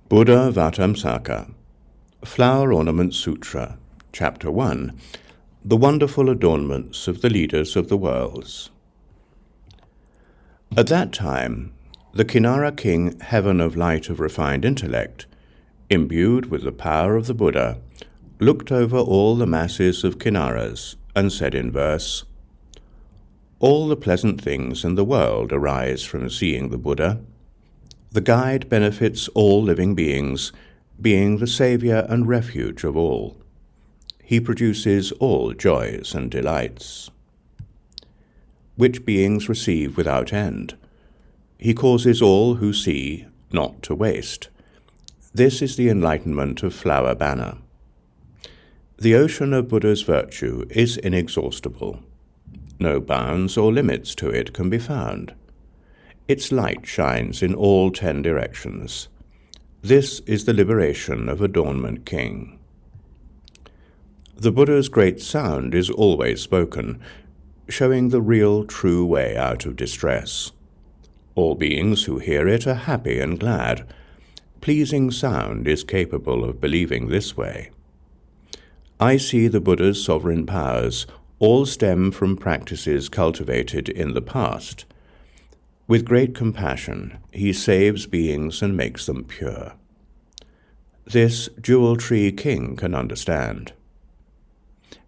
Buddhāvataṃsaka Flower Ornament Sutra, Chapter 1, The Wonderful Adornments of the Leaders of the Worlds. At that time, the Kinara king, heaven of light of refined intellect, imbued with the power of the Buddha, looked over all the masses of Kinaras and said in verse, "All the pleasant things in the world arise from seeing the Buddha. The guide benefits all living beings, being the saviour and refuge of all. He produces all joys and delights, which beings receive without end. He causes all who see not to waste. This is the enlightenment of Flower Banner. The ocean of Buddha's virtue is inexhaustible. No bounds or limits to it can be found. Its light shines in all 10 directions. This is the liberation of Adornment King. The Buddha's great sound is always spoken, showing the real true way out of distress. All beings who hear it are happy and glad. Pleasing sound is capable of believing this way. I see the Buddha's sovereign powers all stem from practices cultivated in the past. With great compassion, he saves beings and makes them pure. This jewel tree king can understand.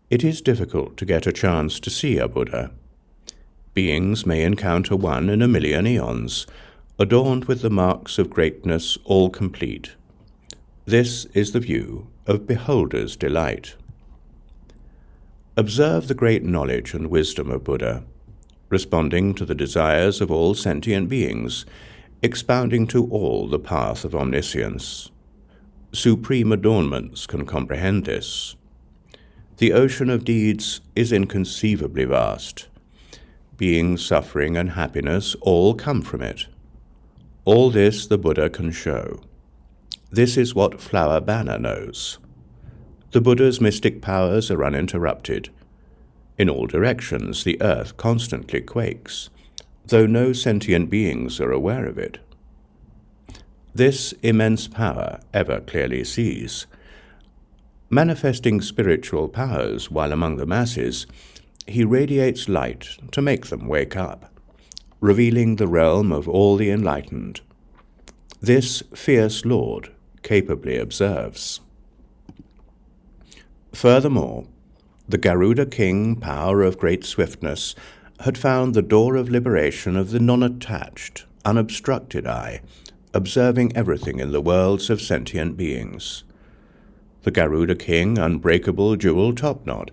It is difficult to get a chance to see a Buddha. Beings may encounter one in a million eons, adorned with the marks of greatness all complete. This is the view of beholder's delight. Observe the great knowledge and wisdom of Buddha, responding to the desires of all sentient beings, expounding to all the path of omniscience. Supreme adornments can comprehend this. The ocean of deeds is inconceivably vast. Beings, suffering, and happiness all come from it. All this the Buddha can show. This is what Flower Banner knows. The Buddha's mystic powers are uninterrupted. In all directions the earth constantly quakes, though no sentient beings are aware of it. This immense power ever clearly sees. Manifesting spiritual powers while among the masses, he radiates light to make them wake up, revealing the realm of all the enlightened. This fierce Lord capably observes. Furthermore, the Garuda king, power of great swiftness, had found the door of liberation of the non-attached, unobstructed eye, observing everything in the worlds of sentient beings. The Garuda king, unbreakable jewel topknot,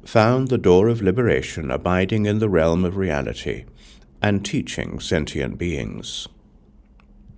found the door of liberation abiding in the realm of reality and teaching sentient beings.